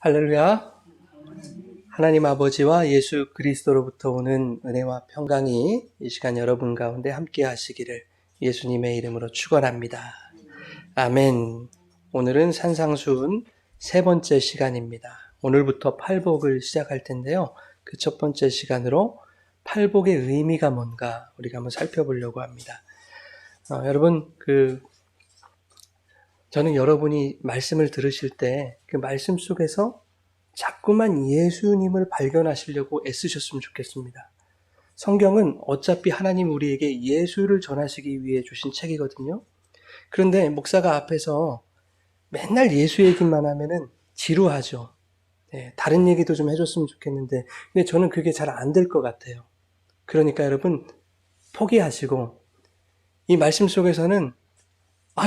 할렐루야. 하나님 아버지와 예수 그리스도로부터 오는 은혜와 평강이 이 시간 여러분 가운데 함께 하시기를 예수님의 이름으로 축원합니다. 아멘. 오늘은 산상수훈 세 번째 시간입니다. 오늘부터 팔복을 시작할 텐데요. 그 첫 번째 시간으로 팔복의 의미가 뭔가 우리가 한번 살펴보려고 합니다. 여러분, 저는 여러분이 말씀을 들으실 때 그 말씀 속에서 자꾸만 예수님을 발견하시려고 애쓰셨으면 좋겠습니다. 성경은 어차피 하나님 우리에게 예수를 전하시기 위해 주신 책이거든요. 그런데 목사가 앞에서 맨날 예수 얘기만 하면은 지루하죠. 다른 얘기도 좀 해줬으면 좋겠는데, 근데 저는 그게 잘 안 될 것 같아요. 그러니까 여러분 포기하시고 이 말씀 속에서는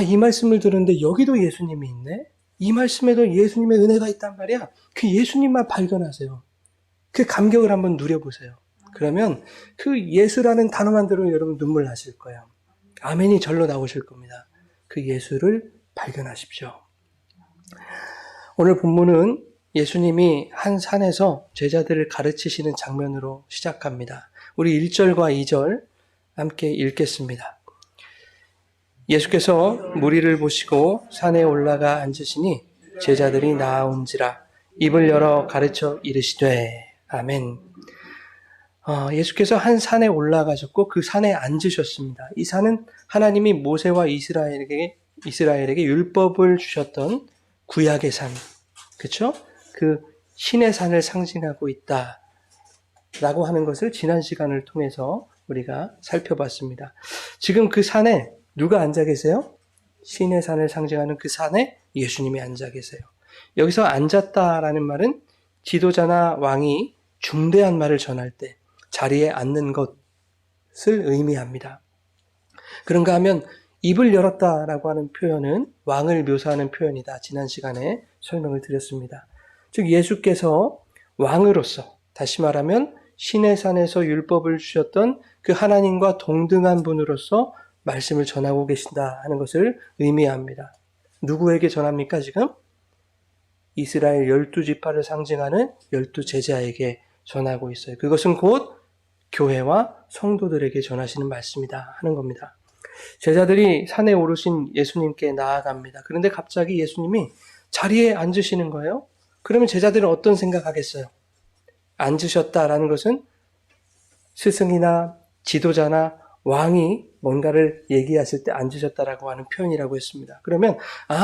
이 말씀을 들었는데 여기도 예수님이 있네? 이 말씀에도 예수님의 은혜가 있단 말이야. 그 예수님만 발견하세요. 그 감격을 한번 누려보세요. 그러면 그 예수라는 단어만 들으면 여러분 눈물 나실 거예요. 아멘이 절로 나오실 겁니다. 그 예수를 발견하십시오. 오늘 본문은 예수님이 한 산에서 제자들을 가르치시는 장면으로 시작합니다. 우리 1절과 2절 함께 읽겠습니다. 예수께서 무리를 보시고 산에 올라가 앉으시니 제자들이 나아온지라 입을 열어 가르쳐 이르시되 아멘. 예수께서 한 산에 올라가셨고 그 산에 앉으셨습니다. 이 산은 하나님이 모세와 이스라엘에게 율법을 주셨던 구약의 산, 그렇죠? 그 신의 산을 상징하고 있다라고 하는 것을 지난 시간을 통해서 우리가 살펴봤습니다. 지금 그 산에 누가 앉아 계세요? 신의 산을 상징하는 그 산에 예수님이 앉아 계세요. 여기서 앉았다라는 말은 지도자나 왕이 중대한 말을 전할 때 자리에 앉는 것을 의미합니다. 그런가 하면 입을 열었다라고 하는 표현은 왕을 묘사하는 표현이다. 지난 시간에 설명을 드렸습니다. 즉 예수께서 왕으로서, 다시 말하면 신의 산에서 율법을 주셨던 그 하나님과 동등한 분으로서 말씀을 전하고 계신다 하는 것을 의미합니다. 누구에게 전합니까 지금? 이스라엘 12지파를 상징하는 12제자에게 전하고 있어요. 그것은 곧 교회와 성도들에게 전하시는 말씀이다 하는 겁니다. 제자들이 산에 오르신 예수님께 나아갑니다. 그런데 갑자기 예수님이 자리에 앉으시는 거예요. 그러면 제자들은 어떤 생각하겠어요? 앉으셨다라는 것은 스승이나 지도자나 왕이 뭔가를 얘기하실 때 앉으셨다라고 하는 표현이라고 했습니다. 그러면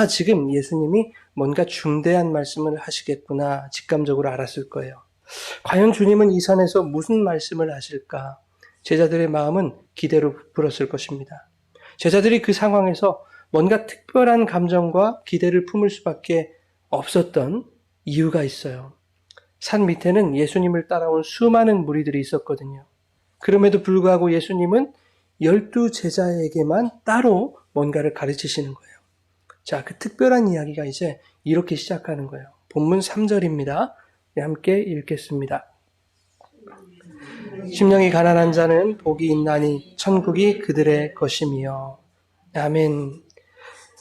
지금 예수님이 뭔가 중대한 말씀을 하시겠구나 직감적으로 알았을 거예요. 과연 주님은 이 산에서 무슨 말씀을 하실까? 제자들의 마음은 기대로 부풀었을 것입니다. 제자들이 그 상황에서 뭔가 특별한 감정과 기대를 품을 수밖에 없었던 이유가 있어요. 산 밑에는 예수님을 따라온 수많은 무리들이 있었거든요. 그럼에도 불구하고 예수님은 12제자에게만 따로 뭔가를 가르치시는 거예요. 자, 그 특별한 이야기가 이제 이렇게 시작하는 거예요. 본문 3절입니다. 함께 읽겠습니다. 심령이 가난한 자는 복이 있나니 천국이 그들의 것임이요. 아멘.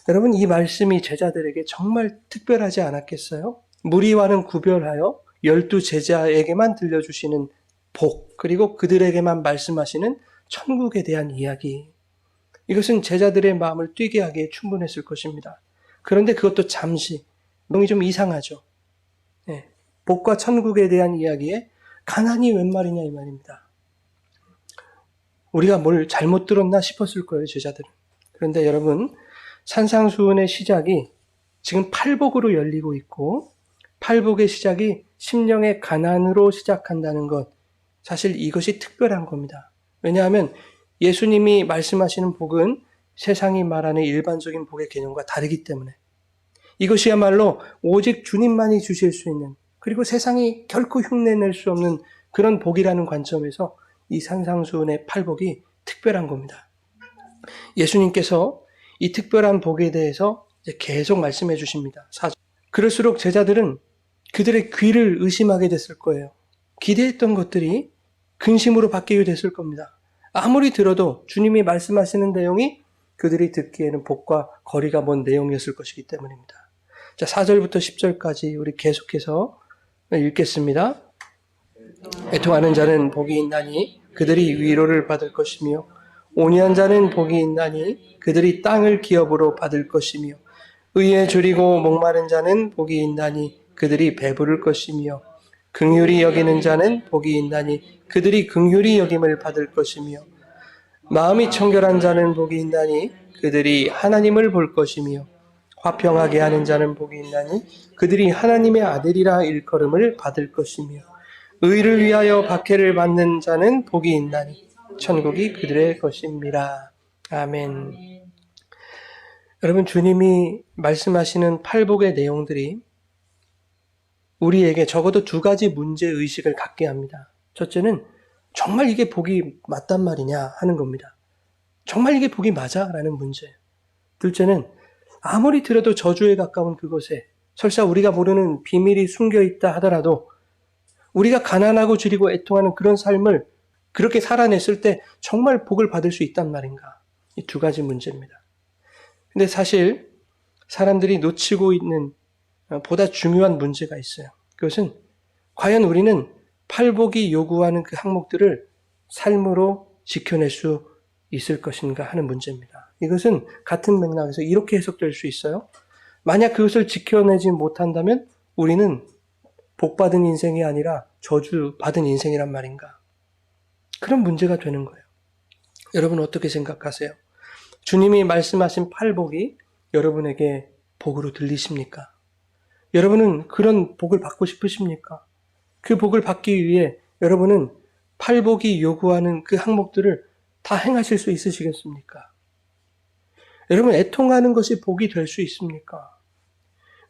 여러분, 이 말씀이 제자들에게 정말 특별하지 않았겠어요? 무리와는 구별하여 12제자에게만 들려주시는 복, 그리고 그들에게만 말씀하시는 천국에 대한 이야기. 이것은 제자들의 마음을 뛰게 하기에 충분했을 것입니다. 그런데 그것도 잠시, 너무 좀 이상하죠. 복과 천국에 대한 이야기에 가난이 웬 말이냐 이 말입니다. 우리가 뭘 잘못 들었나 싶었을 거예요, 제자들은. 그런데 여러분, 산상수훈의 시작이 지금 팔복으로 열리고 있고 팔복의 시작이 심령의 가난으로 시작한다는 것, 사실 이것이 특별한 겁니다. 왜냐하면 예수님이 말씀하시는 복은 세상이 말하는 일반적인 복의 개념과 다르기 때문에 이것이야말로 오직 주님만이 주실 수 있는, 그리고 세상이 결코 흉내낼 수 없는 그런 복이라는 관점에서 이 산상수훈의 팔복이 특별한 겁니다. 예수님께서 이 특별한 복에 대해서 이제 계속 말씀해 주십니다. 그럴수록 제자들은 그들의 귀를 의심하게 됐을 거예요. 기대했던 것들이 근심으로 바뀌게 됐을 겁니다. 아무리 들어도 주님이 말씀하시는 내용이 그들이 듣기에는 복과 거리가 먼 내용이었을 것이기 때문입니다. 자, 4절부터 10절까지 우리 계속해서 읽겠습니다. 애통하는 자는 복이 있나니 그들이 위로를 받을 것이며 온유한 자는 복이 있나니 그들이 땅을 기업으로 받을 것이며 의에 줄이고 목마른 자는 복이 있나니 그들이 배부를 것이며 긍휼히 여기는 자는 복이 있나니 그들이 긍휼히 여김을 받을 것이며 마음이 청결한 자는 복이 있나니 그들이 하나님을 볼 것이며 화평하게 하는 자는 복이 있나니 그들이 하나님의 아들이라 일컬음을 받을 것이며 의를 위하여 박해를 받는 자는 복이 있나니 천국이 그들의 것입니다. 아멘. 여러분, 주님이 말씀하시는 팔복의 내용들이 우리에게 적어도 두 가지 문제의식을 갖게 합니다. 첫째는 정말 이게 복이 맞단 말이냐 하는 겁니다. 정말 이게 복이 맞아? 라는 문제. 둘째는 아무리 들어도 저주에 가까운 그것에 설사 우리가 모르는 비밀이 숨겨있다 하더라도 우리가 가난하고 줄이고 애통하는 그런 삶을 그렇게 살아냈을 때 정말 복을 받을 수 있단 말인가? 이 두 가지 문제입니다. 근데 사실 사람들이 놓치고 있는 보다 중요한 문제가 있어요. 그것은 과연 우리는 팔복이 요구하는 그 항목들을 삶으로 지켜낼 수 있을 것인가 하는 문제입니다. 이것은 같은 맥락에서 이렇게 해석될 수 있어요. 만약 그것을 지켜내지 못한다면 우리는 복받은 인생이 아니라 저주받은 인생이란 말인가? 그런 문제가 되는 거예요. 여러분 어떻게 생각하세요? 주님이 말씀하신 팔복이 여러분에게 복으로 들리십니까? 여러분은 그런 복을 받고 싶으십니까? 그 복을 받기 위해 여러분은 팔복이 요구하는 그 항목들을 다 행하실 수 있으시겠습니까? 여러분, 애통하는 것이 복이 될 수 있습니까?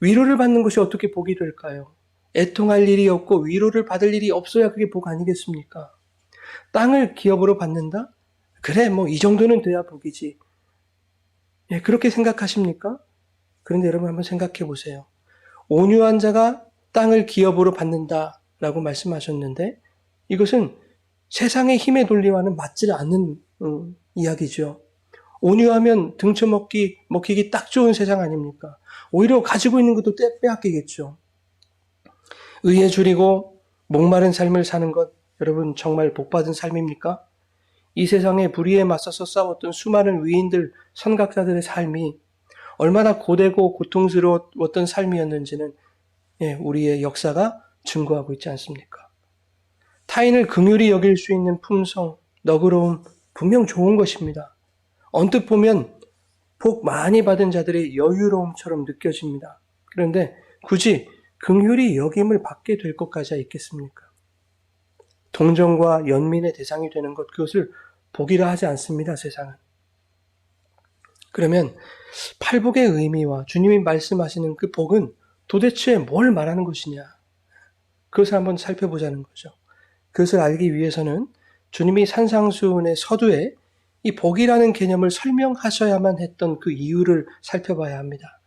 위로를 받는 것이 어떻게 복이 될까요? 애통할 일이 없고 위로를 받을 일이 없어야 그게 복 아니겠습니까? 땅을 기업으로 받는다? 그래, 뭐 이 정도는 돼야 복이지. 예, 그렇게 생각하십니까? 그런데 여러분 한번 생각해 보세요. 온유한 자가 땅을 기업으로 받는다라고 말씀하셨는데 이것은 세상의 힘의 논리와는 맞지 않는 이야기죠. 온유하면 먹히기 딱 좋은 세상 아닙니까? 오히려 가지고 있는 것도 빼앗기겠죠. 의에 줄이고 목마른 삶을 사는 것, 여러분 정말 복받은 삶입니까? 이 세상에 불의에 맞서서 싸웠던 수많은 위인들, 선각자들의 삶이 얼마나 고되고 고통스러웠던 삶이었는지는 우리의 역사가 증거하고 있지 않습니까? 타인을 긍휼히 여길 수 있는 품성, 너그러움 분명 좋은 것입니다. 언뜻 보면 복 많이 받은 자들의 여유로움처럼 느껴집니다. 그런데 굳이 긍휼히 여김을 받게 될 것까지야 있겠습니까? 동정과 연민의 대상이 되는 것, 그것을 복이라 하지 않습니다, 세상은. 그러면 팔복의 의미와 주님이 말씀하시는 그 복은 도대체 뭘 말하는 것이냐? 그것을 한번 살펴보자는 거죠. 그것을 알기 위해서는 주님이 산상수훈의 서두에 이 복이라는 개념을 설명하셔야만 했던 그 이유를 살펴봐야 합니다.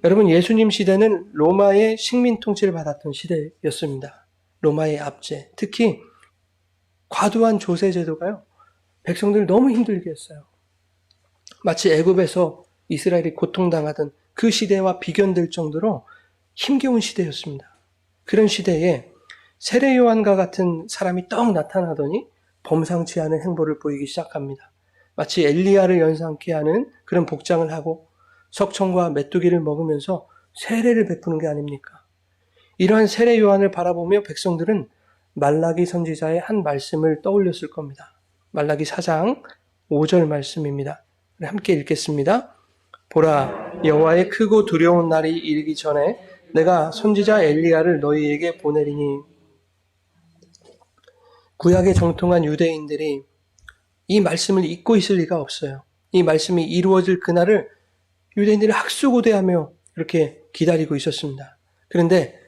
여러분, 예수님 시대는 로마의 식민 통치를 받았던 시대였습니다. 로마의 압제, 특히 과도한 조세 제도가요, 백성들을 너무 힘들게 했어요. 마치 애굽에서 이스라엘이 고통당하던 그 시대와 비견될 정도로 힘겨운 시대였습니다. 그런 시대에 세례 요한과 같은 사람이 떡 나타나더니 범상치 않은 행보를 보이기 시작합니다. 마치 엘리야를 연상케 하는 그런 복장을 하고 석청과 메뚜기를 먹으면서 세례를 베푸는 게 아닙니까? 이러한 세례 요한을 바라보며 백성들은 말라기 선지자의 한 말씀을 떠올렸을 겁니다. 말라기 4장 5절 말씀입니다. 함께 읽겠습니다. 보라, 여호와의 크고 두려운 날이 이르기 전에 내가 선지자 엘리야를 너희에게 보내리니. 구약에 정통한 유대인들이 이 말씀을 잊고 있을 리가 없어요. 이 말씀이 이루어질 그날을 유대인들이 학수고대하며 이렇게 기다리고 있었습니다. 그런데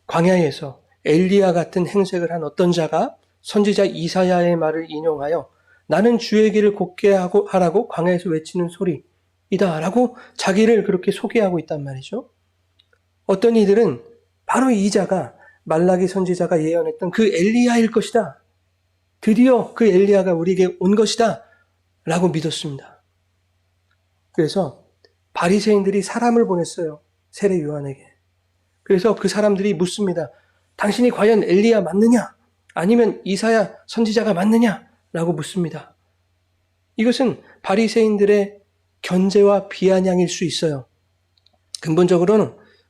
광야에서 엘리야 같은 행색을 한 어떤 자가 선지자 이사야의 말을 인용하여 나는 주의 길을 곧게 하라고 광야에서 외치는 소리이다 라고 자기를 그렇게 소개하고 있단 말이죠. 어떤 이들은 바로 이 자가 말라기 선지자가 예언했던 그 엘리야일 것이다. 드디어 그 엘리야가 우리에게 온 것이다 라고 믿었습니다. 그래서 바리새인들이 사람을 보냈어요. 세례 요한에게. 그래서 그 사람들이 묻습니다. 당신이 과연 엘리야 맞느냐? 아니면 이사야 선지자가 맞느냐? 라고 묻습니다. 이것은 바리새인들의 견제와 비아냥일 수 있어요.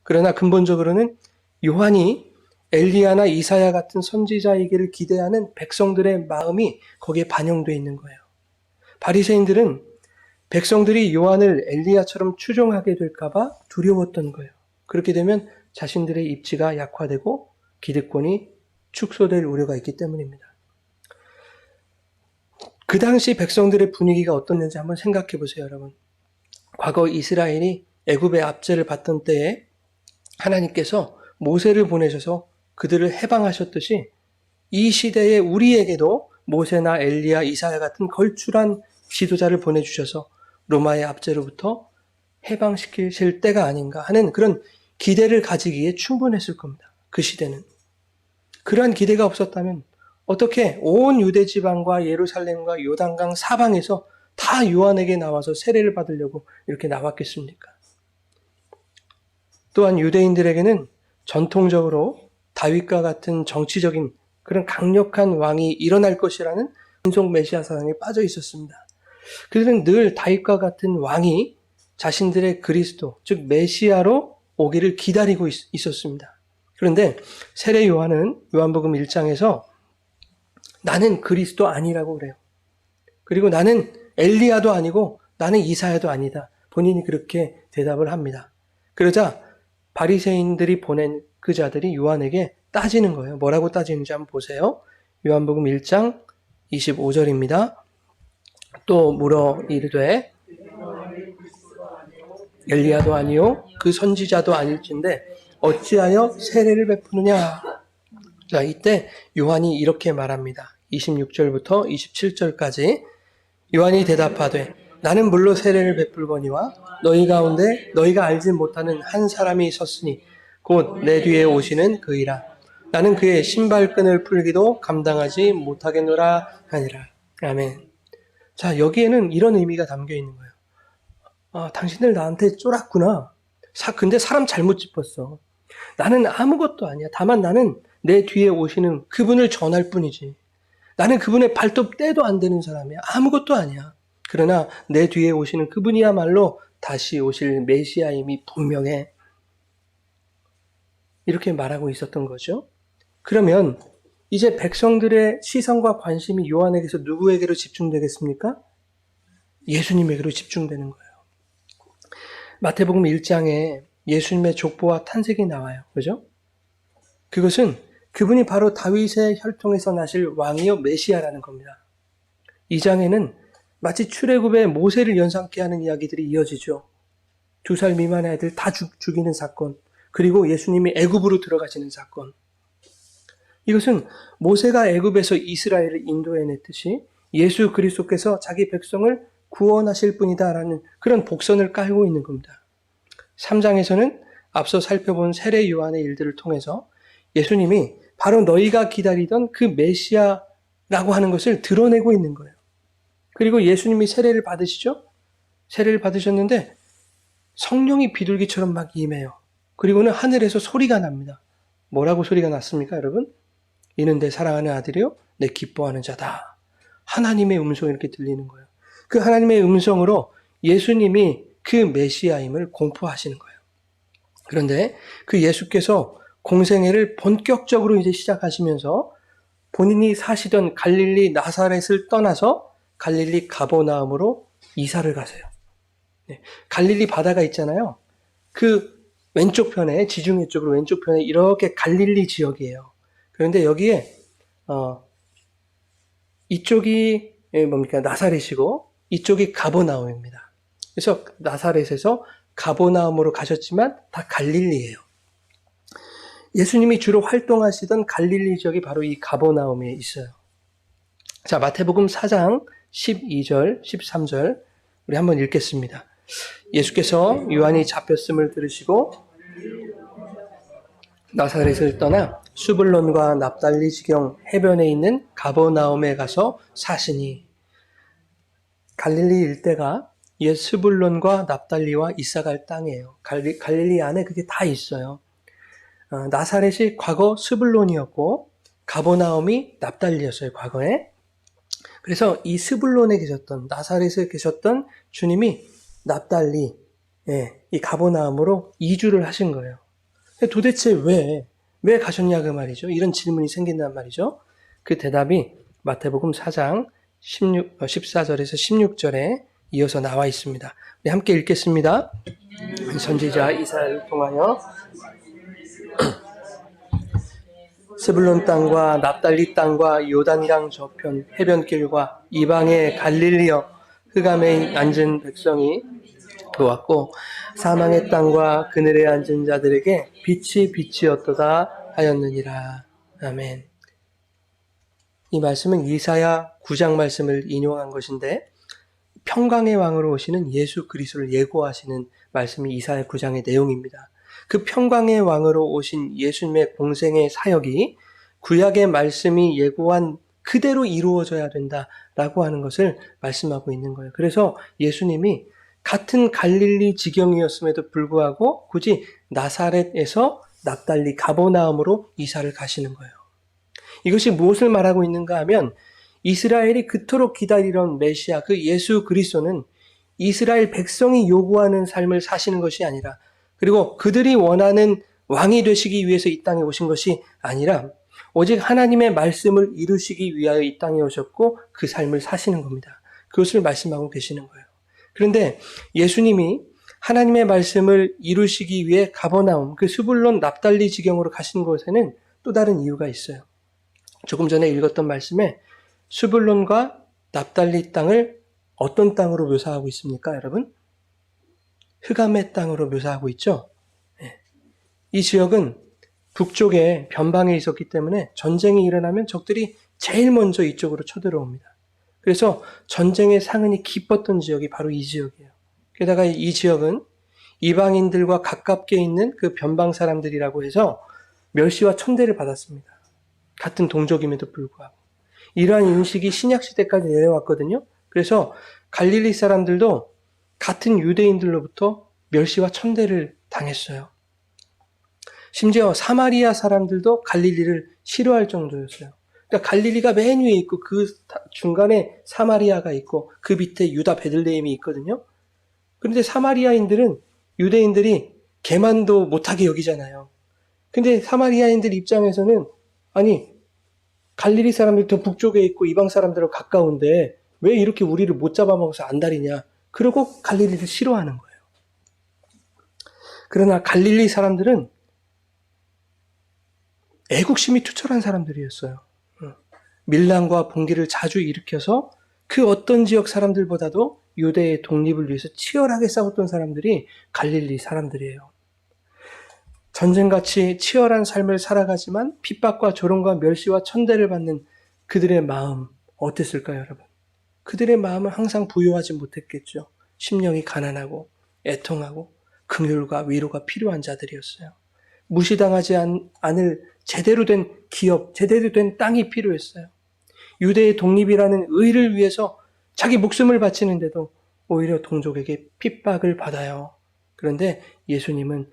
그러나 근본적으로는 요한이 엘리야나 이사야 같은 선지자이기를 기대하는 백성들의 마음이 거기에 반영되어 있는 거예요. 바리새인들은 백성들이 요한을 엘리야처럼 추종하게 될까봐 두려웠던 거예요. 그렇게 되면 자신들의 입지가 약화되고 기득권이 축소될 우려가 있기 때문입니다. 그 당시 백성들의 분위기가 어떻는지 한번 생각해 보세요, 여러분. 과거 이스라엘이 애굽의 압제를 받던 때에 하나님께서 모세를 보내셔서 그들을 해방하셨듯이 이 시대에 우리에게도 모세나 엘리야, 이사야 같은 걸출한 지도자를 보내주셔서 로마의 압제로부터 해방시키실 때가 아닌가 하는 그런 기대를 가지기에 충분했을 겁니다. 그 시대는. 그러한 기대가 없었다면 어떻게 온 유대 지방과 예루살렘과 요단강 사방에서 다 요한에게 나와서 세례를 받으려고 이렇게 나왔겠습니까? 또한 유대인들에게는 전통적으로 다윗과 같은 정치적인 그런 강력한 왕이 일어날 것이라는 신속 메시아 사상에 빠져 있었습니다. 그들은 늘 다윗과 같은 왕이 자신들의 그리스도, 즉 메시아로 오기를 기다리고 있었습니다. 그런데 세례 요한은 요한복음 1장에서 나는 그리스도 아니라고 그래요. 그리고 나는 엘리야도 아니고 나는 이사야도 아니다. 본인이 그렇게 대답을 합니다. 그러자 바리새인들이 보낸 그 자들이 요한에게 따지는 거예요. 뭐라고 따지는지 한번 보세요. 요한복음 1장 25절입니다. 또 물어 이르되 엘리야도 아니요 그 선지자도 아닐진데 어찌하여 세례를 베푸느냐. 자, 이때 요한이 이렇게 말합니다. 26절부터 27절까지 요한이 대답하되 나는 물로 세례를 베풀거니와 너희 가운데 너희가 알지 못하는 한 사람이 섰으니 곧 내 뒤에 오시는 그이라. 나는 그의 신발끈을 풀기도 감당하지 못하겠노라 하니라. 아멘. 자, 여기에는 이런 의미가 담겨 있는 거예요. 아, 당신들 나한테 쫄았구나. 근데 사람 잘못 짚었어. 나는 아무것도 아니야. 다만 나는 내 뒤에 오시는 그분을 전할 뿐이지. 나는 그분의 발톱 떼도 안 되는 사람이야. 아무것도 아니야. 그러나 내 뒤에 오시는 그분이야말로 다시 오실 메시아임이 분명해. 이렇게 말하고 있었던 거죠. 그러면 이제 백성들의 시선과 관심이 요한에게서 누구에게로 집중되겠습니까? 예수님에게로 집중되는 거예요. 마태복음 1장에 예수님의 족보와 탄생이 나와요. 그죠? 그것은 그분이 바로 다윗의 혈통에서 나실 왕이요 메시아라는 겁니다. 2장에는 마치 출애굽의 모세를 연상케 하는 이야기들이 이어지죠. 2살 미만의 아이들 다 죽이는 사건, 그리고 예수님이 애굽으로 들어가시는 사건. 이것은 모세가 애굽에서 이스라엘을 인도해냈듯이 예수 그리스도께서 자기 백성을 구원하실 분이다라는 그런 복선을 깔고 있는 겁니다. 3장에서는 앞서 살펴본 세례 요한의 일들을 통해서 예수님이 바로 너희가 기다리던 그 메시아라고 하는 것을 드러내고 있는 거예요. 그리고 예수님이 세례를 받으시죠? 세례를 받으셨는데 성령이 비둘기처럼 막 임해요. 그리고는 하늘에서 소리가 납니다. 뭐라고 소리가 났습니까, 여러분? 이는 내 사랑하는 아들이요 내 기뻐하는 자다. 하나님의 음성이 이렇게 들리는 거예요. 그 하나님의 음성으로 예수님이 그 메시아임을 공포하시는 거예요. 그런데 그 예수께서 공생애를 본격적으로 이제 시작하시면서 본인이 사시던 갈릴리 나사렛을 떠나서 갈릴리 가버나움으로 이사를 가세요. 갈릴리 바다가 있잖아요. 그 왼쪽 편에, 지중해 쪽으로 왼쪽 편에 이렇게 갈릴리 지역이에요. 그런데 여기에 이쪽이 뭡니까? 나사렛이고 이쪽이 가버나움입니다. 그래서 나사렛에서 가버나움으로 가셨지만 다 갈릴리예요. 예수님이 주로 활동하시던 갈릴리 지역이 바로 이 가버나움에 있어요. 자, 마태복음 4장 12절, 13절 우리 한번 읽겠습니다. 예수께서 요한이 잡혔음을 들으시고 나사렛을 떠나 수불론과 납달리 지경 해변에 있는 가버나움에 가서 사시니 갈릴리 일대가 옛 스불론과 납달리와 이사갈 땅이에요. 갈릴리 안에 그게 다 있어요. 나사렛이 과거 스불론이었고 가버나움이 납달리였어요, 과거에. 그래서 이 스불론에 계셨던, 나사렛에 계셨던 주님이 납달리, 이 가버나움으로 이주를 하신 거예요. 도대체 왜 가셨냐 그 말이죠. 이런 질문이 생긴단 말이죠. 그 대답이 마태복음 4장 14절에서 16절에 이어서 나와 있습니다. 우리 함께 읽겠습니다. 선지자 이사야를 통하여 스불론 땅과 납달리 땅과 요단강 저편 해변길과 이방의 갈릴리여 흑암에 앉은 백성이 보았고 사망의 땅과 그늘에 앉은 자들에게 빛이 어떠다 하였느니라. 아멘. 이 말씀은 이사야 9장 말씀을 인용한 것인데 평강의 왕으로 오시는 예수 그리스도를 예고하시는 말씀이 이사야 9장의 내용입니다. 그 평강의 왕으로 오신 예수님의 공생의 사역이 구약의 말씀이 예고한 그대로 이루어져야 된다라고 하는 것을 말씀하고 있는 거예요. 그래서 예수님이 같은 갈릴리 지경이었음에도 불구하고 굳이 나사렛에서 납달리 가버나움으로 이사를 가시는 거예요. 이것이 무엇을 말하고 있는가 하면 이스라엘이 그토록 기다리던 메시아 그 예수 그리스도는 이스라엘 백성이 요구하는 삶을 사시는 것이 아니라 그리고 그들이 원하는 왕이 되시기 위해서 이 땅에 오신 것이 아니라 오직 하나님의 말씀을 이루시기 위하여 이 땅에 오셨고 그 삶을 사시는 겁니다. 그것을 말씀하고 계시는 거예요. 그런데 예수님이 하나님의 말씀을 이루시기 위해 가버나움, 그 스불론 납달리 지경으로 가신 곳에는 또 다른 이유가 있어요. 조금 전에 읽었던 말씀에 스불론과 납달리 땅을 어떤 땅으로 묘사하고 있습니까, 여러분? 흑암의 땅으로 묘사하고 있죠. 이 지역은 북쪽에 변방에 있었기 때문에 전쟁이 일어나면 적들이 제일 먼저 이쪽으로 쳐들어옵니다. 그래서 전쟁의 상흔이 깊었던 지역이 바로 이 지역이에요. 게다가 이 지역은 이방인들과 가깝게 있는 그 변방 사람들이라고 해서 멸시와 천대를 받았습니다. 같은 동족임에도 불구하고. 이러한 인식이 신약시대까지 내려왔거든요. 그래서 갈릴리 사람들도 같은 유대인들로부터 멸시와 천대를 당했어요. 심지어 사마리아 사람들도 갈릴리를 싫어할 정도였어요. 그러니까 갈릴리가 맨 위에 있고 그 중간에 사마리아가 있고 그 밑에 유다 베들레헴이 있거든요. 그런데 사마리아인들은 유대인들이 개만도 못하게 여기잖아요. 근데 사마리아인들 입장에서는 아니 갈릴리 사람들이 더 북쪽에 있고 이방 사람들하고 가까운데 왜 이렇게 우리를 못 잡아먹어서 안달이냐. 그러고 갈릴리를 싫어하는 거예요. 그러나 갈릴리 사람들은 애국심이 투철한 사람들이었어요. 밀란과 봉기를 자주 일으켜서 그 어떤 지역 사람들보다도 유대의 독립을 위해서 치열하게 싸웠던 사람들이 갈릴리 사람들이에요. 전쟁같이 치열한 삶을 살아가지만 핍박과 조롱과 멸시와 천대를 받는 그들의 마음 어땠을까요, 여러분? 그들의 마음은 항상 부유하지 못했겠죠. 심령이 가난하고 애통하고 긍휼과 위로가 필요한 자들이었어요. 무시당하지 않을 제대로 된 기업, 제대로 된 땅이 필요했어요. 유대의 독립이라는 의를 위해서 자기 목숨을 바치는데도 오히려 동족에게 핍박을 받아요. 그런데 예수님은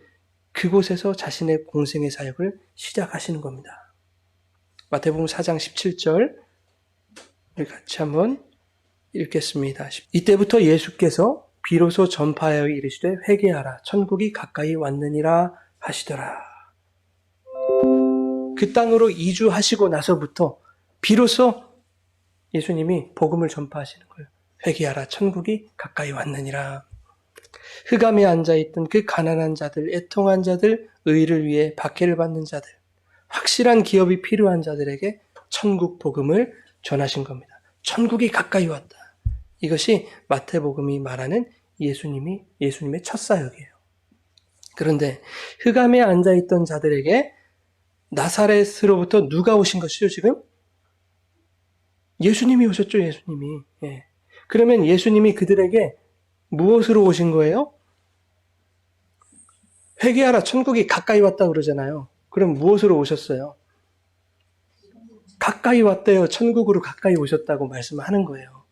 그곳에서 자신의 공생의 사역을 시작하시는 겁니다. 마태복음 4장 17절 우리 같이 한번 읽겠습니다. 이때부터 예수께서 비로소 전파하여 이르시되 회개하라 천국이 가까이 왔느니라 하시더라. 그 땅으로 이주하시고 나서부터 비로소 예수님이 복음을 전파하시는 거예요. 회개하라 천국이 가까이 왔느니라. 흑암에 앉아있던 그 가난한 자들, 애통한 자들, 의를 위해 박해를 받는 자들, 확실한 기업이 필요한 자들에게 천국 복음을 전하신 겁니다. 천국이 가까이 왔다. 이것이 마태복음이 말하는 예수님의 첫 사역이에요. 그런데 흑암에 앉아있던 자들에게 나사렛으로부터 누가 오신 것이죠, 지금? 예수님이 오셨죠, 예수님이. 예. 그러면 예수님이 그들에게 무엇으로 오신 거예요? 회개하라, 천국이 가까이 왔다 그러잖아요. 그럼 무엇으로 오셨어요? 가까이 왔대요. 천국으로 가까이 오셨다고 말씀하는 거예요.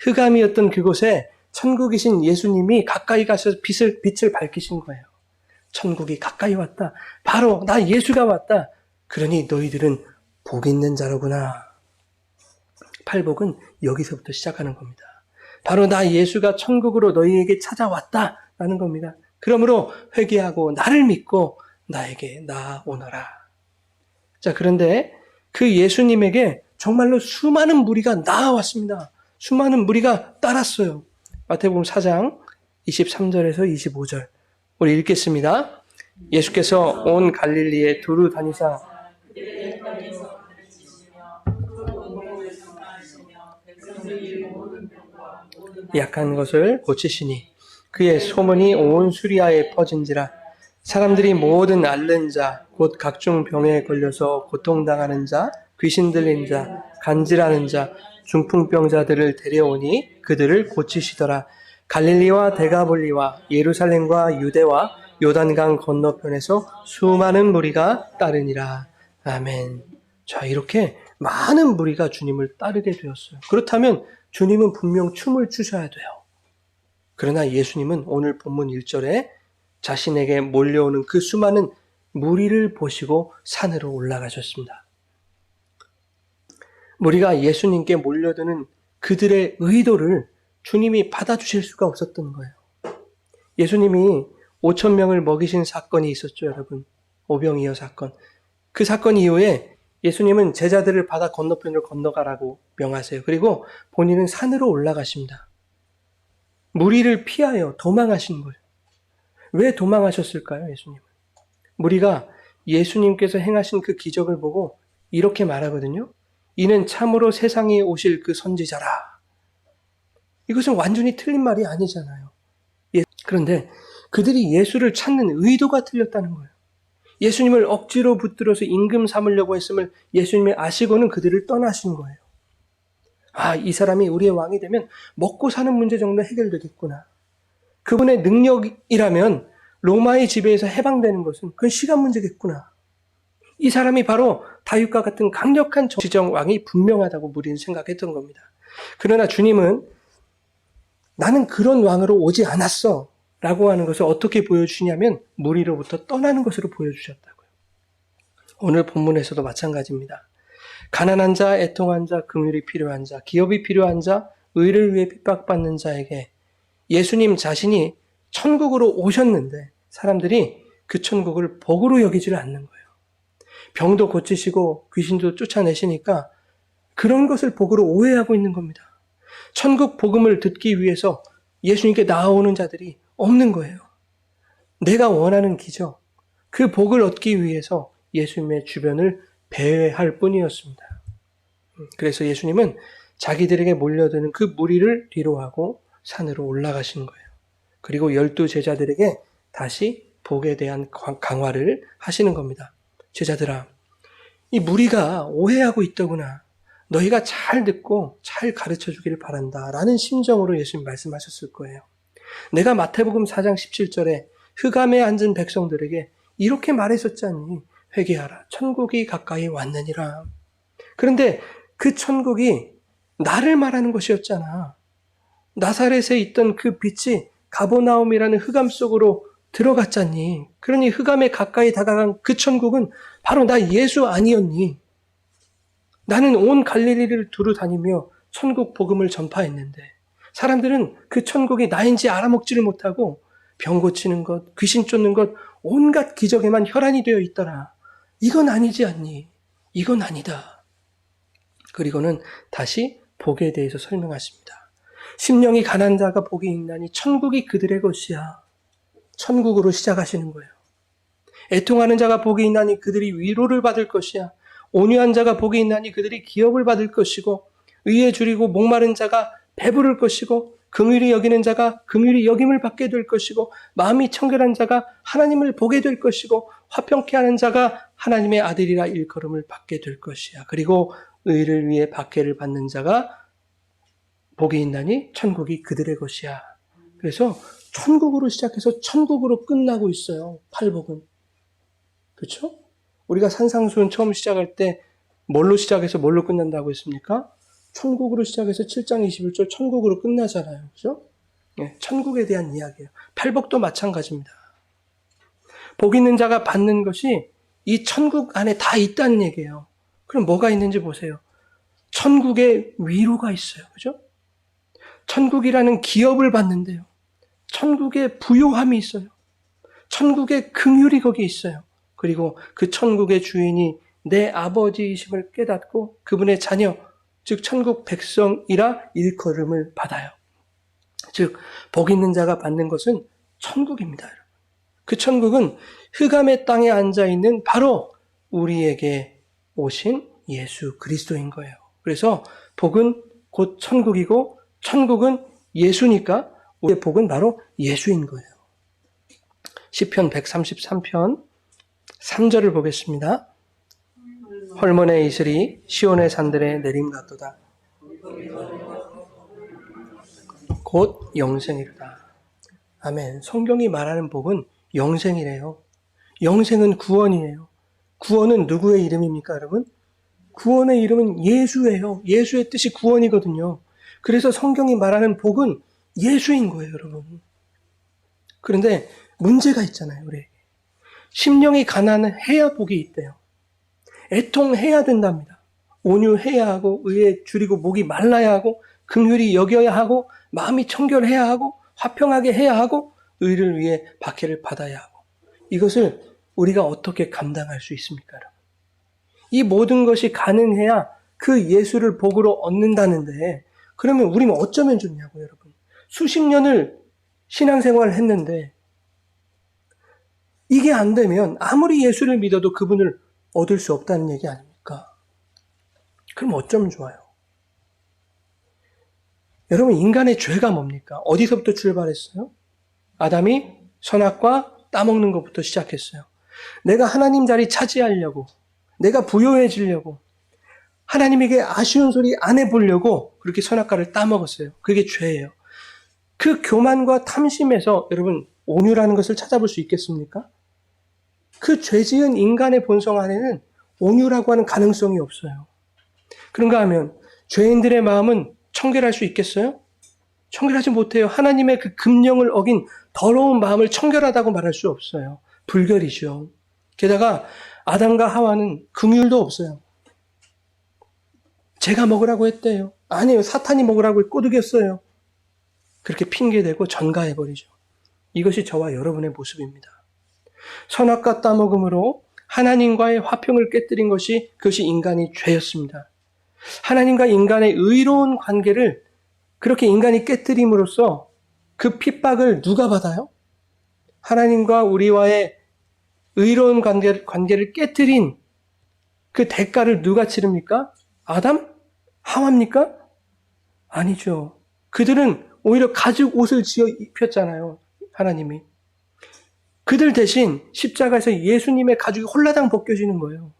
흑암이었던 그곳에 천국이신 예수님이 가까이 가셔서 빛을 밝히신 거예요. 천국이 가까이 왔다. 바로 나 예수가 왔다. 그러니 너희들은 복 있는 자로구나. 팔복은 여기서부터 시작하는 겁니다. 바로 나 예수가 천국으로 너희에게 찾아왔다라는 겁니다. 그러므로 회개하고 나를 믿고 나에게 나아오너라. 자, 그런데 그 예수님에게 정말로 수많은 무리가 나아왔습니다. 수많은 무리가 따랐어요. 마태복음 4장 23절에서 25절 우리 읽겠습니다. 예수께서 온 갈릴리에 두루 다니사 약한 것을 고치시니 그의 소문이 온 수리아에 퍼진지라. 사람들이 모든 앓는 자, 곧 각종 병에 걸려서 고통당하는 자, 귀신 들린 자, 간질하는 자, 중풍병자들을 데려오니 그들을 고치시더라. 갈릴리와 데가볼리와 예루살렘과 유대와 요단강 건너편에서 수많은 무리가 따르니라. 아멘. 자, 이렇게 많은 무리가 주님을 따르게 되었어요. 그렇다면 주님은 분명 춤을 추셔야 돼요. 그러나 예수님은 오늘 본문 1절에 자신에게 몰려오는 그 수많은 무리를 보시고 산으로 올라가셨습니다. 무리가 예수님께 몰려드는 그들의 의도를 주님이 받아주실 수가 없었던 거예요. 예수님이 5천 명을 먹이신 사건이 있었죠, 여러분. 오병이어 사건. 그 사건 이후에 예수님은 제자들을 바다 건너편으로 건너가라고 명하세요. 그리고 본인은 산으로 올라가십니다. 무리를 피하여 도망하신 거예요. 왜 도망하셨을까요, 예수님은? 무리가 예수님께서 행하신 그 기적을 보고 이렇게 말하거든요. 이는 참으로 세상에 오실 그 선지자라. 이것은 완전히 틀린 말이 아니잖아요. 그런데 그들이 예수를 찾는 의도가 틀렸다는 거예요. 예수님을 억지로 붙들어서 임금 삼으려고 했음을 예수님이 아시고는 그들을 떠나신 거예요. 아, 이 사람이 우리의 왕이 되면 먹고 사는 문제 정도 해결되겠구나. 그분의 능력이라면 로마의 지배에서 해방되는 것은 그건 시간 문제겠구나. 이 사람이 바로 다윗과 같은 강력한 정치적 왕이 분명하다고 무리는 생각했던 겁니다. 그러나 주님은 나는 그런 왕으로 오지 않았어 라고 하는 것을 어떻게 보여주시냐면 무리로부터 떠나는 것으로 보여주셨다고요. 오늘 본문에서도 마찬가지입니다. 가난한 자, 애통한 자, 긍휼이 필요한 자, 기업이 필요한 자, 의를 위해 핍박받는 자에게 예수님 자신이 천국으로 오셨는데 사람들이 그 천국을 복으로 여기지를 않는 거예요. 병도 고치시고 귀신도 쫓아내시니까 그런 것을 복으로 오해하고 있는 겁니다. 천국 복음을 듣기 위해서 예수님께 나아오는 자들이 없는 거예요. 내가 원하는 기적, 그 복을 얻기 위해서 예수님의 주변을 배회할 뿐이었습니다. 그래서 예수님은 자기들에게 몰려드는 그 무리를 뒤로하고 산으로 올라가신 거예요. 그리고 12 제자들에게 다시 복에 대한 강화를 하시는 겁니다. 제자들아, 이 무리가 오해하고 있더구나. 너희가 잘 듣고 잘 가르쳐 주기를 바란다. 라는 심정으로 예수님 말씀하셨을 거예요. 내가 마태복음 4장 17절에 흑암에 앉은 백성들에게 이렇게 말했었잖니. 회개하라. 천국이 가까이 왔느니라. 그런데 그 천국이 나를 말하는 것이었잖아. 나사렛에 있던 그 빛이 가버나움이라는 흑암 속으로 들어갔잖니. 그러니 흑암에 가까이 다가간 그 천국은 바로 나 예수 아니었니? 나는 온 갈릴리를 두루 다니며 천국 복음을 전파했는데 사람들은 그 천국이 나인지 알아먹지를 못하고 병 고치는 것, 귀신 쫓는 것, 온갖 기적에만 혈안이 되어 있더라. 이건 아니지 않니? 이건 아니다. 그리고는 다시 복에 대해서 설명하십니다. 심령이 가난한 자가 복이 있나니 천국이 그들의 것이야. 천국으로 시작하시는 거예요. 애통하는 자가 복이 있나니 그들이 위로를 받을 것이야. 온유한 자가 복이 있나니 그들이 기업을 받을 것이고 의에 줄이고 목마른 자가 배부를 것이고 긍휼히 여기는 자가 긍휼히 여김을 받게 될 것이고 마음이 청결한 자가 하나님을 보게 될 것이고 화평케 하는 자가 하나님의 아들이라 일컬음을 받게 될 것이야. 그리고 의를 위해 박해를 받는 자가 복이 있나니 천국이 그들의 것이야. 그래서 천국으로 시작해서 천국으로 끝나고 있어요. 팔복은. 그렇죠? 우리가 산상수훈 처음 시작할 때 뭘로 시작해서 뭘로 끝난다고 했습니까? 천국으로 시작해서 7장 21절 천국으로 끝나잖아요. 그렇죠? 천국에 대한 이야기예요. 팔복도 마찬가지입니다. 복 있는 자가 받는 것이 이 천국 안에 다 있다는 얘기예요. 그럼 뭐가 있는지 보세요. 천국에 위로가 있어요. 그죠? 천국이라는 기업을 받는데요. 천국에 부요함이 있어요. 천국에 긍휼이 거기 있어요. 그리고 그 천국의 주인이 내 아버지이심을 깨닫고 그분의 자녀, 즉 천국 백성이라 일컬음을 받아요. 즉 복 있는 자가 받는 것은 천국입니다. 여러분. 그 천국은 흑암의 땅에 앉아있는 바로 우리에게 오신 예수 그리스도인 거예요. 그래서 복은 곧 천국이고 천국은 예수니까 우리의 복은 바로 예수인 거예요. 시편 133편 3절을 보겠습니다. 헐몬의 이슬이 시온의 산들에 내림 같도다. 곧 영생이로다. 아멘. 성경이 말하는 복은 영생이래요. 영생은 구원이에요. 구원은 누구의 이름입니까, 여러분? 구원의 이름은 예수예요. 예수의 뜻이 구원이거든요. 그래서 성경이 말하는 복은 예수인 거예요, 여러분. 그런데 문제가 있잖아요, 우리에게. 심령이 가난해야 복이 있대요. 애통해야 된답니다. 온유해야 하고 의에 줄이고 목이 말라야 하고 긍휼히 여겨야 하고 마음이 청결해야 하고 화평하게 해야 하고 의를 위해 박해를 받아야 하고 이것을 우리가 어떻게 감당할 수 있습니까? 여러분? 이 모든 것이 가능해야 그 예수를 복으로 얻는다는데 그러면 우리는 어쩌면 좋냐고요, 여러분. 수십 년을 신앙생활을 했는데 이게 안 되면 아무리 예수를 믿어도 그분을 얻을 수 없다는 얘기 아닙니까? 그럼 어쩌면 좋아요? 여러분, 인간의 죄가 뭡니까? 어디서부터 출발했어요? 아담이 선악과 따먹는 것부터 시작했어요. 내가 하나님 자리 차지하려고, 내가 부요해지려고, 하나님에게 아쉬운 소리 안 해보려고 그렇게 선악과를 따먹었어요. 그게 죄예요. 그 교만과 탐심에서 여러분 온유라는 것을 찾아볼 수 있겠습니까? 그 죄지은 인간의 본성 안에는 온유라고 하는 가능성이 없어요. 그런가 하면 죄인들의 마음은 청결할 수 있겠어요? 청결하지 못해요. 하나님의 그 금령을 어긴 더러운 마음을 청결하다고 말할 수 없어요. 불결이죠. 게다가 아담과 하와는 긍휼도 없어요. 제가 먹으라고 했대요. 아니에요. 사탄이 먹으라고 꼬드겼어요. 그렇게 핑계대고 전가해버리죠. 이것이 저와 여러분의 모습입니다. 선악과 따먹음으로 하나님과의 화평을 깨뜨린 것이 그것이 인간의 죄였습니다. 하나님과 인간의 의로운 관계를 그렇게 인간이 깨뜨림으로써 그 핍박을 누가 받아요? 하나님과 우리와의 의로운 관계를 깨뜨린 그 대가를 누가 치릅니까? 아담? 하와입니까? 아니죠. 그들은 오히려 가죽 옷을 지어 입혔잖아요. 하나님이. 그들 대신 십자가에서 예수님의 가죽이 홀라당 벗겨지는 거예요.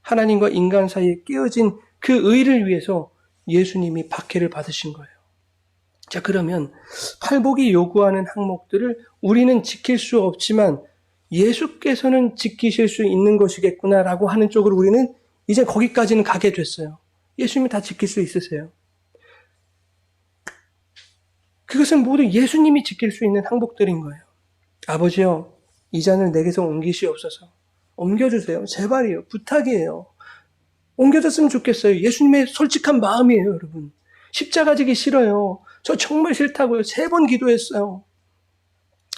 하나님과 인간 사이에 끼어진 그 의를 위해서 예수님이 박해를 받으신 거예요. 자, 그러면 팔복이 요구하는 항목들을 우리는 지킬 수 없지만 예수께서는 지키실 수 있는 것이겠구나라고 하는 쪽으로 우리는 이제 거기까지는 가게 됐어요. 예수님이 다 지킬 수 있으세요. 그것은 모두 예수님이 지킬 수 있는 항복들인 거예요. 아버지요, 이 잔을 내게서 옮기시옵소서. 옮겨주세요. 제발이요. 부탁이에요. 옮겨졌으면 좋겠어요. 예수님의 솔직한 마음이에요, 여러분. 십자가 지기 싫어요. 저 정말 싫다고요. 3번 기도했어요.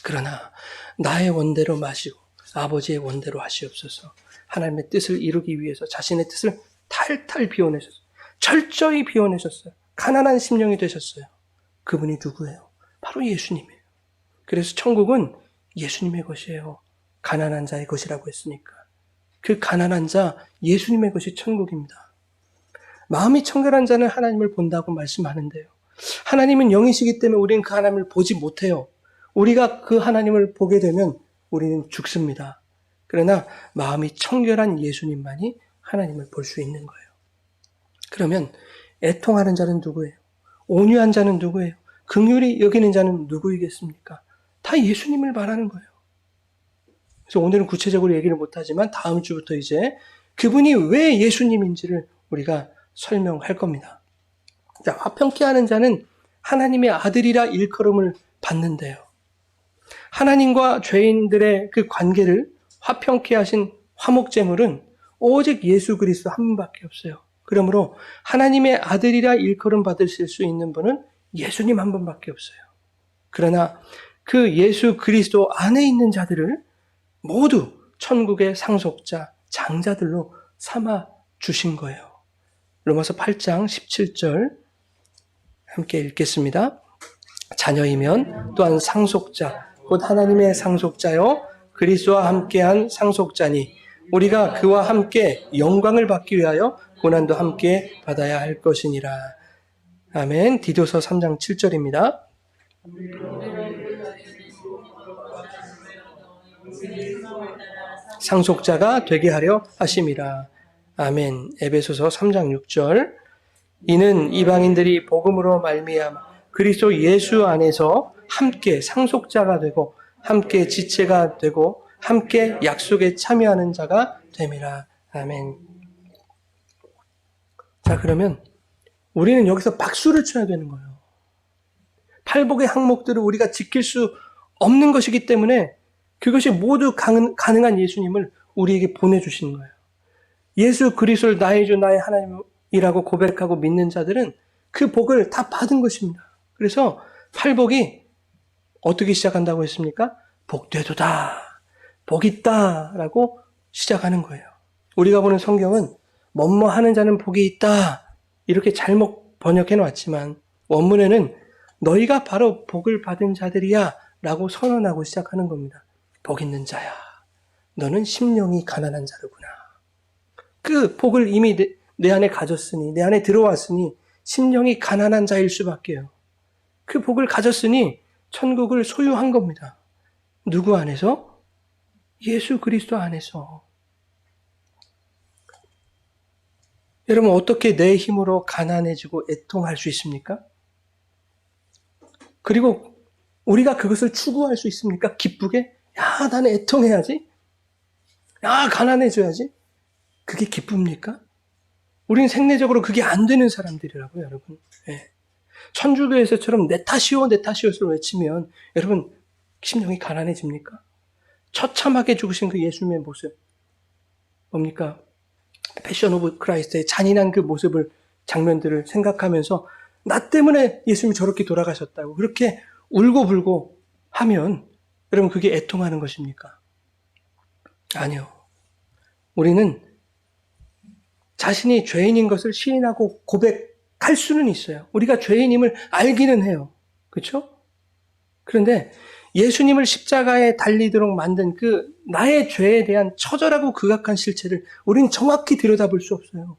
그러나 나의 원대로 마시고 아버지의 원대로 하시옵소서. 하나님의 뜻을 이루기 위해서 자신의 뜻을 탈탈 비워내셨어요. 철저히 비워내셨어요. 가난한 심령이 되셨어요. 그분이 누구예요? 바로 예수님이에요. 그래서 천국은 예수님의 것이에요. 가난한 자의 것이라고 했으니까. 그 가난한 자 예수님의 것이 천국입니다. 마음이 청결한 자는 하나님을 본다고 말씀하는데요. 하나님은 영이시기 때문에 우리는 그 하나님을 보지 못해요. 우리가 그 하나님을 보게 되면 우리는 죽습니다. 그러나 마음이 청결한 예수님만이 하나님을 볼 수 있는 거예요. 그러면 애통하는 자는 누구예요? 온유한 자는 누구예요? 긍휼히 여기는 자는 누구이겠습니까? 다 예수님을 말하는 거예요. 그래서 오늘은 구체적으로 얘기를 못하지만 다음 주부터 이제 그분이 왜 예수님인지를 우리가 설명할 겁니다. 자, 화평케 하는 자는 하나님의 아들이라 일컬음을 받는데요. 하나님과 죄인들의 그 관계를 화평케 하신 화목제물은 오직 예수 그리스도 한 분밖에 없어요. 그러므로 하나님의 아들이라 일컬음 받으실 수 있는 분은 예수님 한 분밖에 없어요. 그러나 그 예수 그리스도 안에 있는 자들을 모두 천국의 상속자, 장자들로 삼아 주신 거예요. 로마서 8장 17절 함께 읽겠습니다. 자녀이면 또한 상속자, 곧 하나님의 상속자요 그리스도와 함께한 상속자니 우리가 그와 함께 영광을 받기 위하여 고난도 함께 받아야 할 것이니라. 아멘. 디도서 3장 7절입니다. 상속자가 되게 하려 하심이라. 아멘. 에베소서 3장 6절. 이는 이방인들이 복음으로 말미암아 그리스도 예수 안에서 함께 상속자가 되고 함께 지체가 되고 함께 약속에 참여하는 자가 됨이라. 아멘. 자, 그러면 우리는 여기서 박수를 쳐야 되는 거예요. 팔복의 항목들을 우리가 지킬 수 없는 것이기 때문에 그것이 모두 가능한 예수님을 우리에게 보내주시는 거예요. 예수 그리스도를 나의 주 나의 하나님이라고 고백하고 믿는 자들은 그 복을 다 받은 것입니다. 그래서 팔복이 어떻게 시작한다고 했습니까? 복되도다, 복 있다 라고 시작하는 거예요. 우리가 보는 성경은 뭐뭐 하는 자는 복이 있다 이렇게 잘못 번역해 놨지만 원문에는 너희가 바로 복을 받은 자들이야 라고 선언하고 시작하는 겁니다. 복 있는 자야, 너는 심령이 가난한 자르구나. 그 복을 이미 내 안에 가졌으니, 내 안에 들어왔으니 심령이 가난한 자일 수밖에요. 그 복을 가졌으니 천국을 소유한 겁니다. 누구 안에서? 예수 그리스도 안에서. 여러분, 어떻게 내 힘으로 가난해지고 애통할 수 있습니까? 그리고 우리가 그것을 추구할 수 있습니까? 기쁘게? 야, 나는 애통해야지. 야, 가난해져야지. 그게 기쁩니까? 우린 생내적으로 그게 안 되는 사람들이라고요, 여러분. 네. 천주교에서처럼 내 탓이요, 내 탓이요를 외치면 여러분 심령이 가난해집니까? 처참하게 죽으신 그 예수님의 모습 뭡니까? 패션 오브 크라이스트의 잔인한 그 모습을 장면들을 생각하면서 나 때문에 예수님이 저렇게 돌아가셨다고 그렇게 울고불고 하면 여러분 그게 애통하는 것입니까? 아니요. 우리는 자신이 죄인인 것을 시인하고 고백할 수는 있어요. 우리가 죄인임을 알기는 해요. 그렇죠? 그런데 예수님을 십자가에 달리도록 만든 그 나의 죄에 대한 처절하고 극악한 실체를 우리는 정확히 들여다볼 수 없어요.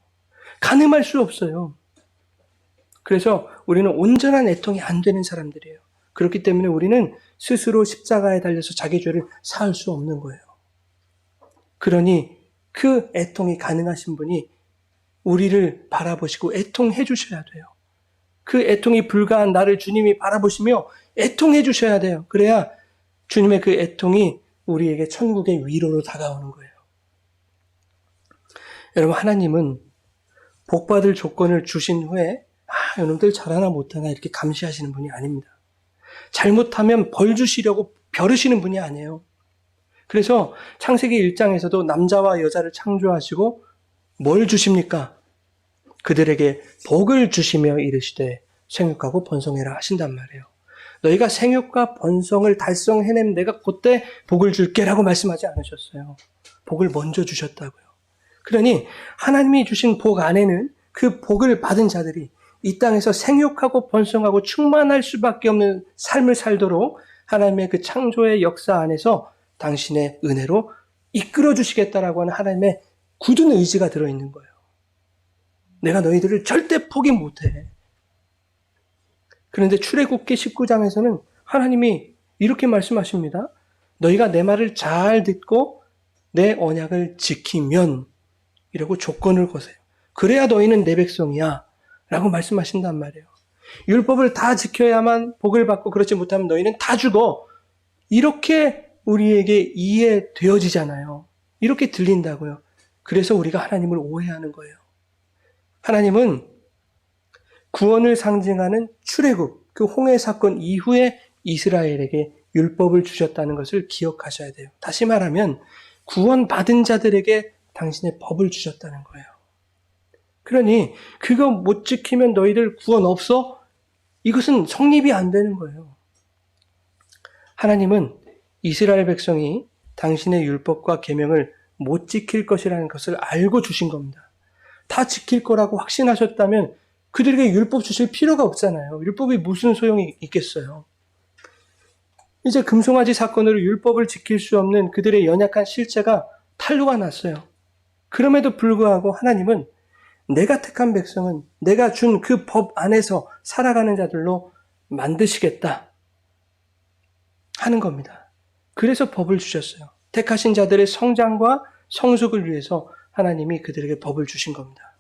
가늠할 수 없어요. 그래서 우리는 온전한 애통이 안 되는 사람들이에요. 그렇기 때문에 우리는 스스로 십자가에 달려서 자기 죄를 사할 수 없는 거예요. 그러니 그 애통이 가능하신 분이 우리를 바라보시고 애통해 주셔야 돼요. 그 애통이 불가한 나를 주님이 바라보시며 애통해 주셔야 돼요. 그래야 주님의 그 애통이 우리에게 천국의 위로로 다가오는 거예요. 여러분, 하나님은 복받을 조건을 주신 후에 여러분들 잘하나 못하나 이렇게 감시하시는 분이 아닙니다. 잘못하면 벌 주시려고 벼르시는 분이 아니에요. 그래서 창세기 1장에서도 남자와 여자를 창조하시고 뭘 주십니까? 그들에게 복을 주시며 이르시되 생육하고 번성해라 하신단 말이에요. 너희가 생육과 번성을 달성해내면 내가 그때 복을 줄게라고 말씀하지 않으셨어요. 복을 먼저 주셨다고요. 그러니 하나님이 주신 복 안에는 그 복을 받은 자들이 이 땅에서 생육하고 번성하고 충만할 수밖에 없는 삶을 살도록 하나님의 그 창조의 역사 안에서 당신의 은혜로 이끌어 주시겠다라고 하는 하나님의 굳은 의지가 들어있는 거예요. 내가 너희들을 절대 포기 못해. 그런데 출애굽기 19장에서는 하나님이 이렇게 말씀하십니다. 너희가 내 말을 잘 듣고 내 언약을 지키면 이라고 조건을 거세요. 그래야 너희는 내 백성이야 라고 말씀하신단 말이에요. 율법을 다 지켜야만 복을 받고 그렇지 못하면 너희는 다 죽어. 이렇게 우리에게 이해되어지잖아요. 이렇게 들린다고요. 그래서 우리가 하나님을 오해하는 거예요. 하나님은 구원을 상징하는 출애굽, 그 홍해 사건 이후에 이스라엘에게 율법을 주셨다는 것을 기억하셔야 돼요. 다시 말하면 구원받은 자들에게 당신의 법을 주셨다는 거예요. 그러니 그거 못 지키면 너희들 구원 없어? 이것은 성립이 안 되는 거예요. 하나님은 이스라엘 백성이 당신의 율법과 계명을 못 지킬 것이라는 것을 알고 주신 겁니다. 다 지킬 거라고 확신하셨다면 그들에게 율법 주실 필요가 없잖아요. 율법이 무슨 소용이 있겠어요. 이제 금송아지 사건으로 율법을 지킬 수 없는 그들의 연약한 실체가 탄로가 났어요. 그럼에도 불구하고 하나님은 내가 택한 백성은 내가 준 그 법 안에서 살아가는 자들로 만드시겠다 하는 겁니다. 그래서 법을 주셨어요. 택하신 자들의 성장과 성숙을 위해서 하나님이 그들에게 법을 주신 겁니다.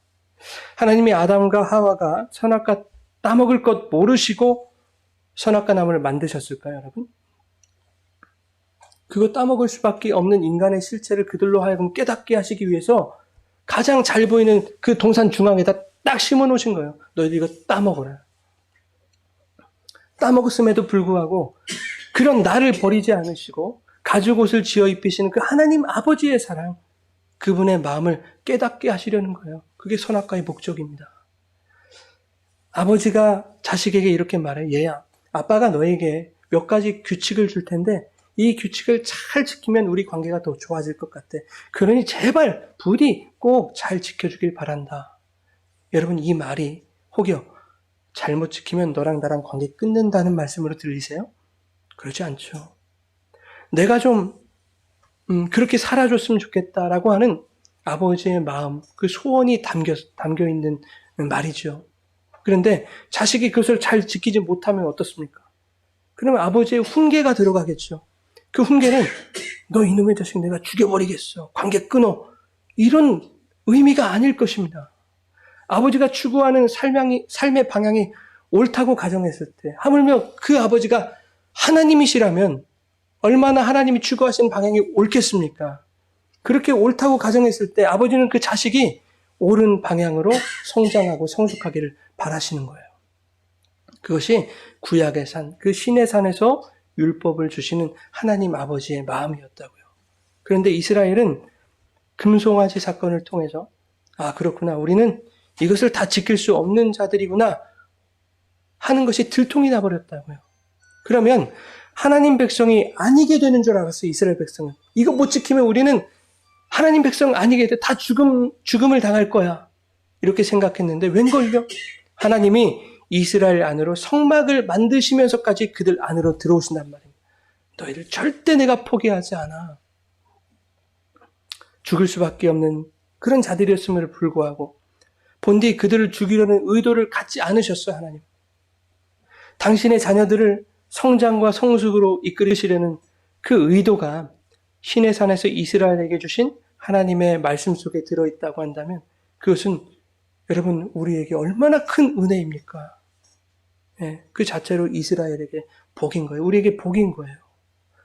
하나님이 아담과 하와가 선악과 따먹을 것 모르시고 선악과 나무를 만드셨을까요, 여러분? 그거 따먹을 수밖에 없는 인간의 실체를 그들로 하여금 깨닫게 하시기 위해서 가장 잘 보이는 그 동산 중앙에다 딱 심어 놓으신 거예요. 너희들 이거 따먹어라. 따먹었음에도 불구하고 그런 나를 버리지 않으시고 가죽옷을 지어 입히시는 그 하나님 아버지의 사랑, 그분의 마음을 깨닫게 하시려는 거예요. 그게 선악과의 목적입니다. 아버지가 자식에게 이렇게 말해요. 얘야, 아빠가 너에게 몇 가지 규칙을 줄 텐데 이 규칙을 잘 지키면 우리 관계가 더 좋아질 것 같아. 그러니 제발 부디 꼭 잘 지켜주길 바란다. 여러분, 이 말이 혹여 잘못 지키면 너랑 나랑 관계 끊는다는 말씀으로 들리세요? 그렇지 않죠. 내가 좀 그렇게 살아줬으면 좋겠다라고 하는 아버지의 마음, 그 소원이 담겨 있는 말이죠. 그런데 자식이 그것을 잘 지키지 못하면 어떻습니까? 그러면 아버지의 훈계가 들어가겠죠. 그 훈계는 너 이놈의 자식 내가 죽여버리겠어. 관계 끊어. 이런 의미가 아닐 것입니다. 아버지가 추구하는 삶의 방향이 옳다고 가정했을 때, 하물며 그 아버지가 하나님이시라면 얼마나 하나님이 추구하시는 방향이 옳겠습니까? 그렇게 옳다고 가정했을 때 아버지는 그 자식이 옳은 방향으로 성장하고 성숙하기를 바라시는 거예요. 그것이 구약의 산, 그 신의 산에서 율법을 주시는 하나님 아버지의 마음이었다고요. 그런데 이스라엘은 금송아지 사건을 통해서 아, 그렇구나. 우리는 이것을 다 지킬 수 없는 자들이구나 하는 것이 들통이 나버렸다고요. 그러면 하나님 백성이 아니게 되는 줄 알았어요. 이스라엘 백성은. 이거 못 지키면 우리는 하나님 백성 아니게 돼. 다 죽음을 당할 거야. 이렇게 생각했는데 웬걸요? 하나님이 이스라엘 안으로 성막을 만드시면서까지 그들 안으로 들어오신단 말입니다. 너희들 절대 내가 포기하지 않아. 죽을 수밖에 없는 그런 자들이었음에도 불구하고 본디 그들을 죽이려는 의도를 갖지 않으셨어요, 하나님. 당신의 자녀들을 성장과 성숙으로 이끌으시려는 그 의도가 신의 산에서 이스라엘에게 주신 하나님의 말씀 속에 들어있다고 한다면 그것은 여러분 우리에게 얼마나 큰 은혜입니까? 네, 그 자체로 이스라엘에게 복인 거예요. 우리에게 복인 거예요.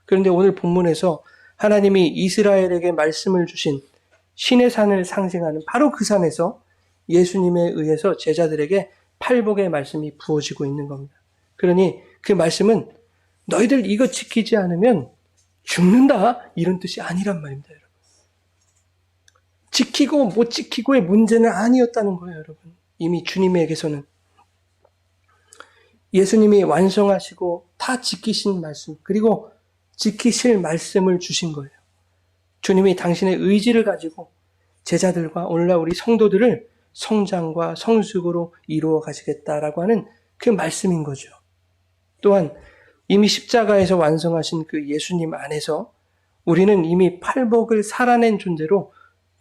그런데 오늘 본문에서 하나님이 이스라엘에게 말씀을 주신 신의 산을 상징하는 바로 그 산에서 예수님에 의해서 제자들에게 팔복의 말씀이 부어지고 있는 겁니다. 그러니 그 말씀은 너희들 이거 지키지 않으면 죽는다 이런 뜻이 아니란 말입니다, 여러분. 지키고 못 지키고의 문제는 아니었다는 거예요, 여러분. 이미 주님에게서는 예수님이 완성하시고 다 지키신 말씀, 그리고 지키실 말씀을 주신 거예요. 주님이 당신의 의지를 가지고 제자들과 오늘날 우리 성도들을 성장과 성숙으로 이루어 가시겠다라고 하는 그 말씀인 거죠. 또한 이미 십자가에서 완성하신 그 예수님 안에서 우리는 이미 팔복을 살아낸 존재로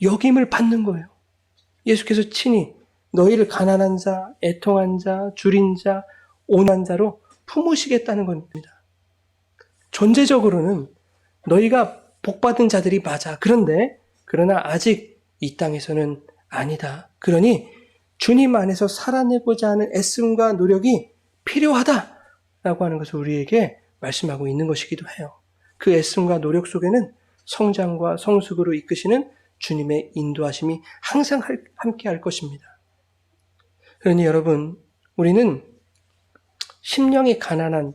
여김을 받는 거예요. 예수께서 친히 너희를 가난한 자, 애통한 자, 줄인 자, 오난 자로 품으시겠다는 겁니다. 존재적으로는 너희가 복받은 자들이 맞아. 그러나 아직 이 땅에서는 아니다. 그러니 주님 안에서 살아내고자 하는 애씀과 노력이 필요하다라고 하는 것을 우리에게 말씀하고 있는 것이기도 해요. 그 애씀과 노력 속에는 성장과 성숙으로 이끄시는 주님의 인도하심이 항상 함께 할 것입니다. 그러니 여러분, 우리는 심령이 가난한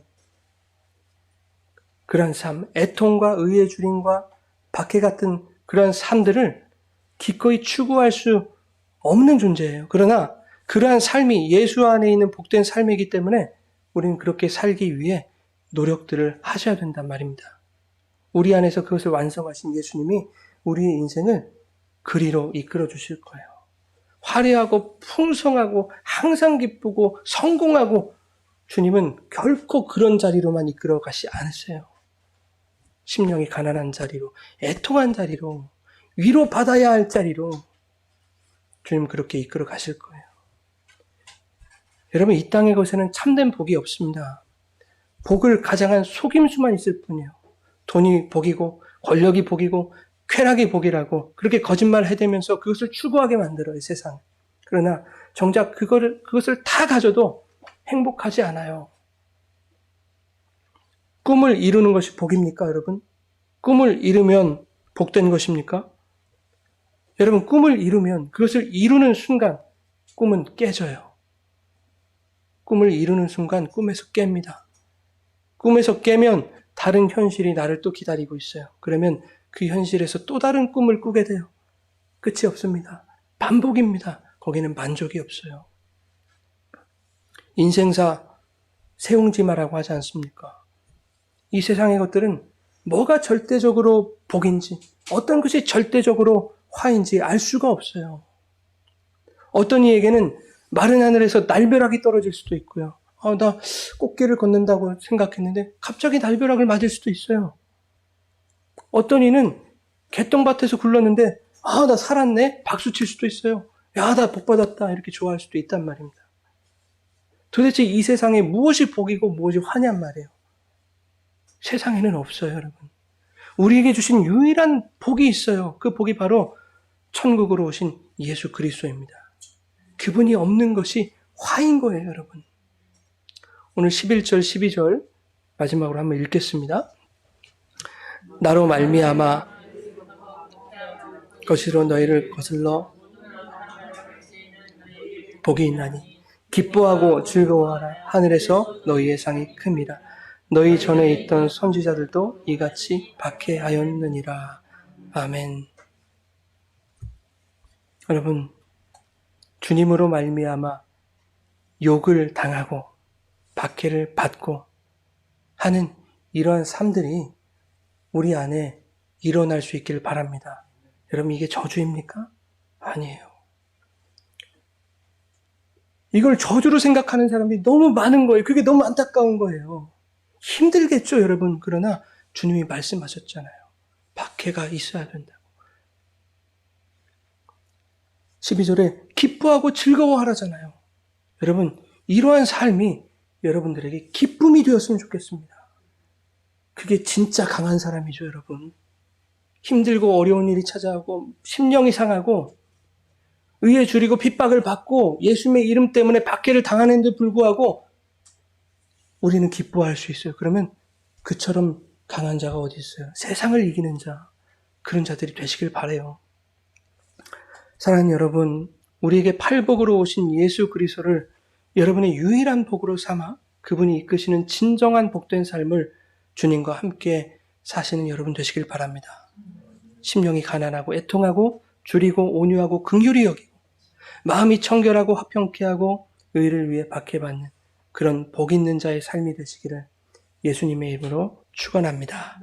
그런 삶, 애통과 의의 주림과 박해 같은 그런 삶들을 기꺼이 추구할 수 없는 존재예요. 그러나 그러한 삶이 예수 안에 있는 복된 삶이기 때문에 우리는 그렇게 살기 위해 노력들을 하셔야 된단 말입니다. 우리 안에서 그것을 완성하신 예수님이 우리의 인생을 그리로 이끌어 주실 거예요. 화려하고 풍성하고 항상 기쁘고 성공하고 주님은 결코 그런 자리로만 이끌어 가시 않으세요. 심령이 가난한 자리로, 애통한 자리로, 위로받아야 할 자리로 주님 그렇게 이끌어 가실 거예요. 여러분, 이 땅의 것에는 참된 복이 없습니다. 복을 가장한 속임수만 있을 뿐이에요. 돈이 복이고 권력이 복이고 쾌락이 복이라고 그렇게 거짓말을 해대면서 그것을 추구하게 만들어요, 세상. 그러나 정작 그것을 다 가져도 행복하지 않아요. 꿈을 이루는 것이 복입니까, 여러분? 꿈을 이루면 복된 것입니까? 여러분, 꿈을 이루면 그것을 이루는 순간 꿈은 깨져요. 꿈을 이루는 순간 꿈에서 깹니다. 꿈에서 깨면 다른 현실이 나를 또 기다리고 있어요. 그러면 그 현실에서 또 다른 꿈을 꾸게 돼요. 끝이 없습니다. 반복입니다. 거기는 만족이 없어요. 인생사 세옹지마라고 하지 않습니까? 이 세상의 것들은 뭐가 절대적으로 복인지, 어떤 것이 절대적으로 화인지 알 수가 없어요. 어떤 이에게는 마른 하늘에서 날벼락이 떨어질 수도 있고요. 나 꽃길을 걷는다고 생각했는데 갑자기 날벼락을 맞을 수도 있어요. 어떤 이는 개똥밭에서 굴렀는데 나 살았네? 박수 칠 수도 있어요. 야, 나 복 받았다. 이렇게 좋아할 수도 있단 말입니다. 도대체 이 세상에 무엇이 복이고 무엇이 화냔 말이에요. 세상에는 없어요, 여러분. 우리에게 주신 유일한 복이 있어요. 그 복이 바로 천국으로 오신 예수 그리스도입니다. 그분이 없는 것이 화인 거예요, 여러분. 오늘 11절, 12절 마지막으로 한번 읽겠습니다. 나로 말미암아 것으로 너희를 거슬러 복이 있나니 기뻐하고 즐거워하라. 하늘에서 너희의 상이 큽니다. 너희 전에 있던 선지자들도 이같이 박해하였느니라. 아멘. 여러분, 주님으로 말미암아 욕을 당하고 박해를 받고 하는 이러한 삶들이 우리 안에 일어날 수 있기를 바랍니다. 여러분, 이게 저주입니까? 아니에요. 이걸 저주로 생각하는 사람들이 너무 많은 거예요. 그게 너무 안타까운 거예요. 힘들겠죠, 여러분. 그러나 주님이 말씀하셨잖아요. 박해가 있어야 된다고. 12절에 기뻐하고 즐거워하라잖아요. 여러분, 이러한 삶이 여러분들에게 기쁨이 되었으면 좋겠습니다. 그게 진짜 강한 사람이죠, 여러분. 힘들고 어려운 일이 찾아오고 심령이 상하고 의에 줄이고 핍박을 받고 예수님의 이름 때문에 박해를 당하는데 불구하고 우리는 기뻐할 수 있어요. 그러면 그처럼 강한 자가 어디 있어요? 세상을 이기는 자, 그런 자들이 되시길 바라요. 사랑하는 여러분, 우리에게 팔복으로 오신 예수 그리스도를 여러분의 유일한 복으로 삼아 그분이 이끄시는 진정한 복된 삶을 주님과 함께 사시는 여러분 되시길 바랍니다. 심령이 가난하고 애통하고 줄이고 온유하고 긍휼히 여기고 마음이 청결하고 화평케 하고 의를 위해 박해받는 그런 복 있는 자의 삶이 되시기를 예수님의 이름으로 축원합니다.